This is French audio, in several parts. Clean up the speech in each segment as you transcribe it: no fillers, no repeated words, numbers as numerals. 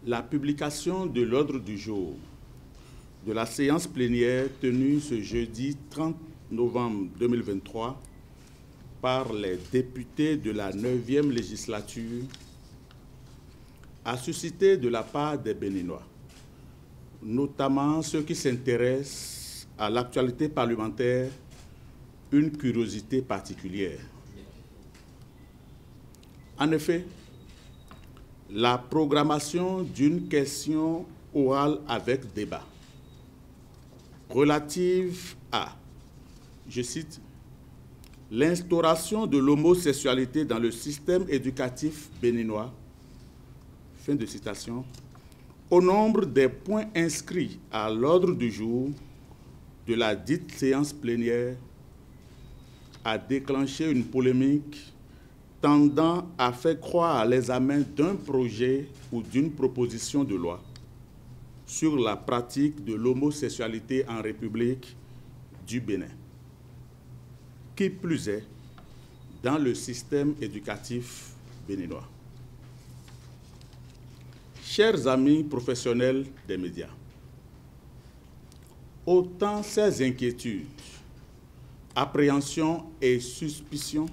La publication de l'ordre du jour de la séance plénière tenue ce jeudi 30 novembre 2023 par les députés de la 9e législature a suscité de la part des Béninois, notamment ceux qui s'intéressent à l'actualité parlementaire, une curiosité particulière. En effet, la programmation d'une question orale avec débat relative à, je cite, l'instauration de l'homosexualité dans le système éducatif béninois, fin de citation, au nombre des points inscrits à l'ordre du jour de la dite séance plénière, a déclenché une polémique tendant à faire croire à l'examen d'un projet ou d'une proposition de loi sur la pratique de l'homosexualité en République du Bénin. Qui plus est, dans le système éducatif béninois. Chers amis professionnels des médias, autant ces inquiétudes, appréhensions et suspicions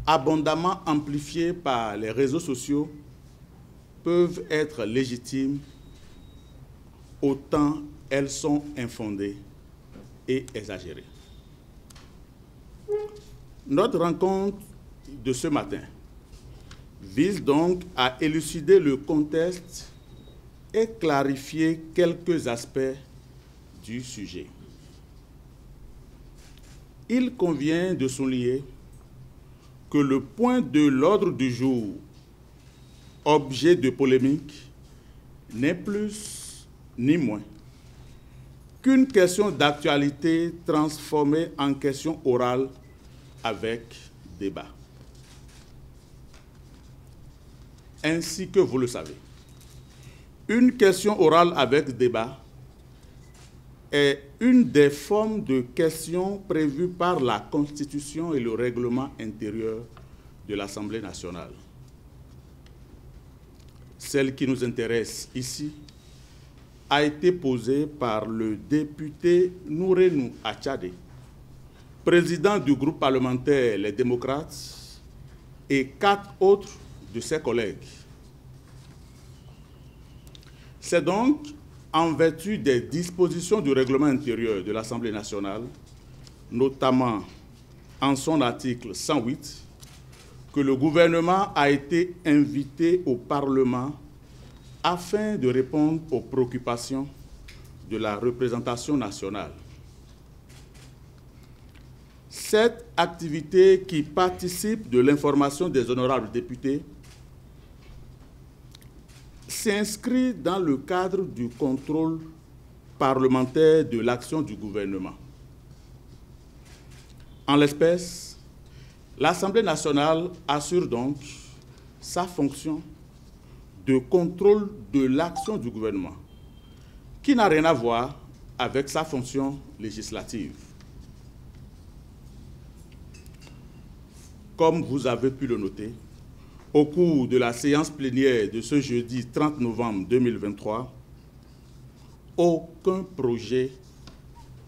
abondamment amplifiées par les réseaux sociaux peuvent être légitimes, autant elles sont infondées et exagérées. Notre rencontre de ce matin vise donc à élucider le contexte et clarifier quelques aspects du sujet. Il convient de souligner que le point de l'ordre du jour, objet de polémique, n'est plus ni moins qu'une question d'actualité transformée en question orale avec débat. Ainsi que vous le savez, une question orale avec débat est une des formes de questions prévues par la Constitution et le règlement intérieur de l'Assemblée nationale. Celle qui nous intéresse ici a été posée par le député Nourenou Achadé, président du groupe parlementaire Les Démocrates, et 4 autres de ses collègues. C'est donc en vertu des dispositions du règlement intérieur de l'Assemblée nationale, notamment en son article 108, que le gouvernement a été invité au Parlement afin de répondre aux préoccupations de la représentation nationale. Cette activité qui participe de l'information des honorables députés s'inscrit dans le cadre du contrôle parlementaire de l'action du gouvernement. En l'espèce, l'Assemblée nationale assure donc sa fonction de contrôle de l'action du gouvernement, qui n'a rien à voir avec sa fonction législative. Comme vous avez pu le noter, au cours de la séance plénière de ce jeudi 30 novembre 2023, aucun projet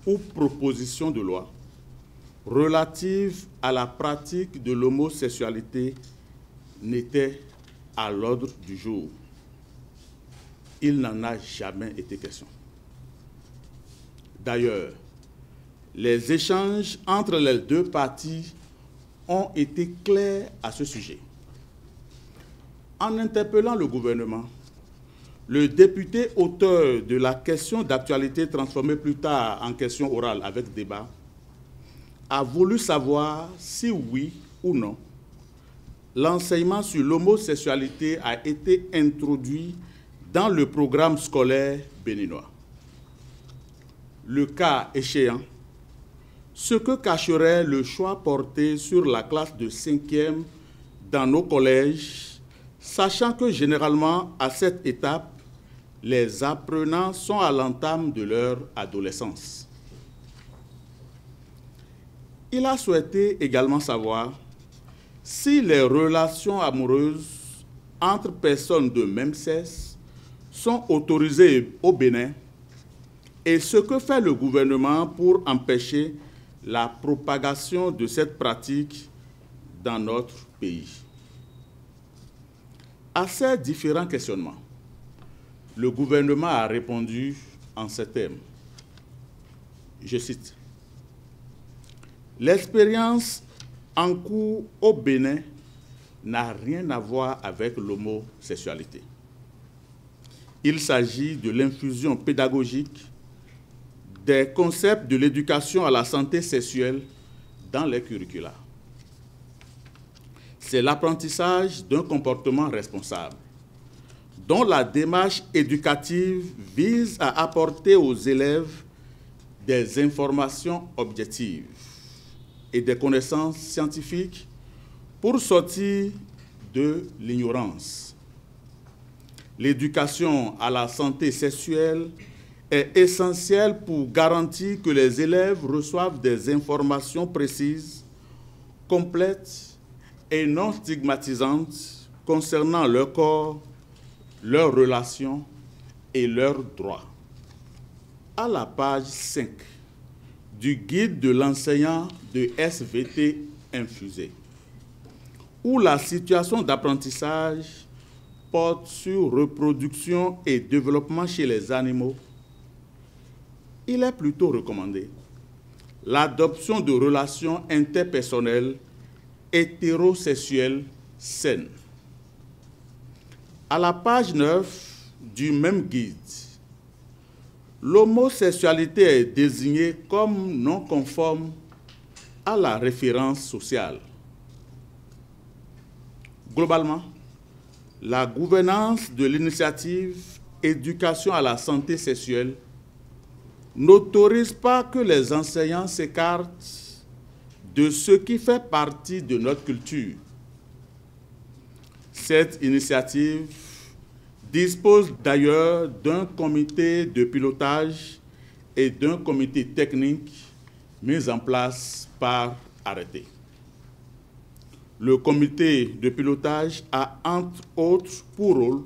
ou proposition de loi relative à la pratique de l'homosexualité n'était à l'ordre du jour. Il n'en a jamais été question. D'ailleurs, les échanges entre les deux parties ont été clairs à ce sujet. En interpellant le gouvernement, le député auteur de la question d'actualité transformée plus tard en question orale avec débat a voulu savoir si oui ou non l'enseignement sur l'homosexualité a été introduit dans le programme scolaire béninois. Le cas échéant, ce que cacherait le choix porté sur la classe de 5e dans nos collèges, sachant que généralement, à cette étape, les apprenants sont à l'entame de leur adolescence. Il a souhaité également savoir si les relations amoureuses entre personnes de même sexe sont autorisées au Bénin et ce que fait le gouvernement pour empêcher la propagation de cette pratique dans notre pays. À ces différents questionnements, le gouvernement a répondu en ces termes. Je cite, « L'expérience en cours au Bénin n'a rien à voir avec l'homosexualité. Il s'agit de l'infusion pédagogique des concepts de l'éducation à la santé sexuelle dans les curricula. C'est l'apprentissage d'un comportement responsable, dont la démarche éducative vise à apporter aux élèves des informations objectives et des connaissances scientifiques pour sortir de l'ignorance. L'éducation à la santé sexuelle est essentielle pour garantir que les élèves reçoivent des informations précises, complètes et non stigmatisantes concernant leur corps, leurs relations et leurs droits. À la page 5 du guide de l'enseignant de SVT infusé, où la situation d'apprentissage porte sur reproduction et développement chez les animaux, il est plutôt recommandé l'adoption de relations interpersonnelles hétérosexuelles saines. À la page 9 du même guide, l'homosexualité est désignée comme non conforme à la référence sociale. Globalement, la gouvernance de l'initiative Éducation à la santé sexuelle n'autorise pas que les enseignants s'écartent de ce qui fait partie de notre culture. Cette initiative dispose d'ailleurs d'un comité de pilotage et d'un comité technique mis en place par arrêté. Le comité de pilotage a entre autres pour rôle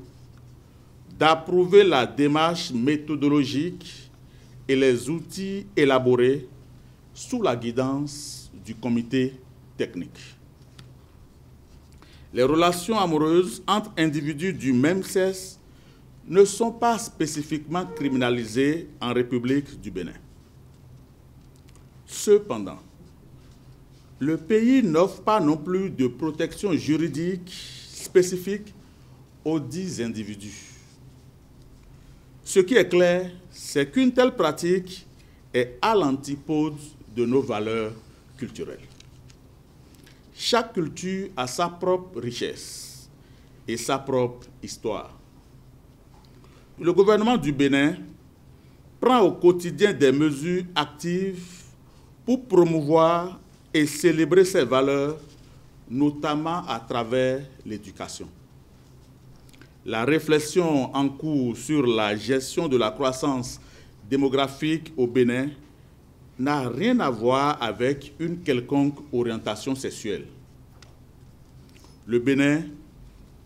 d'approuver la démarche méthodologique et les outils élaborés sous la guidance du comité technique. Les relations amoureuses entre individus du même sexe ne sont pas spécifiquement criminalisées en République du Bénin. Cependant, le pays n'offre pas non plus de protection juridique spécifique aux dits individus. Ce qui est clair, c'est qu'une telle pratique est à l'antipode de nos valeurs culturelles. Chaque culture a sa propre richesse et sa propre histoire. Le gouvernement du Bénin prend au quotidien des mesures actives pour promouvoir et célébrer ses valeurs, notamment à travers l'éducation. La réflexion en cours sur la gestion de la croissance démographique au Bénin n'a rien à voir avec une quelconque orientation sexuelle. Le Bénin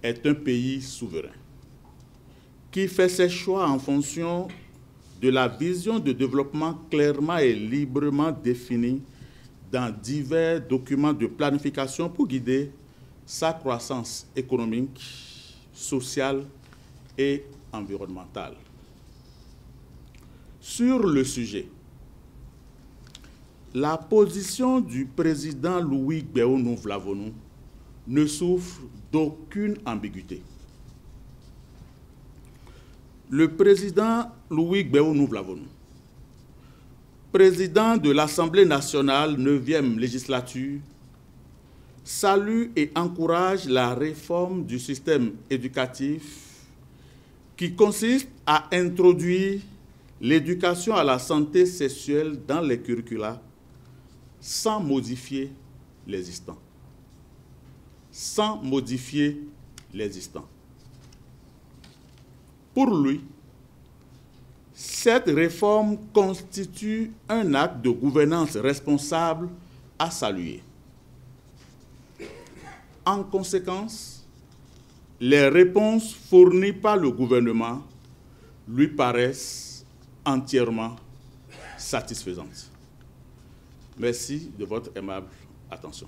est un pays souverain qui fait ses choix en fonction de la vision de développement clairement et librement définie dans divers documents de planification pour guider sa croissance économique, sociale et environnementale. Sur le sujet, la position du président Louis Gbéonou Vlavonou ne souffre d'aucune ambiguïté. Le président Louis Gbéonou Vlavonou, président de l'Assemblée nationale 9e législature, salue et encourage la réforme du système éducatif qui consiste à introduire l'éducation à la santé sexuelle dans les curricula sans modifier l'existant. Sans modifier l'existant. Pour lui, cette réforme constitue un acte de gouvernance responsable à saluer. En conséquence, les réponses fournies par le gouvernement lui paraissent entièrement satisfaisantes. Merci de votre aimable attention.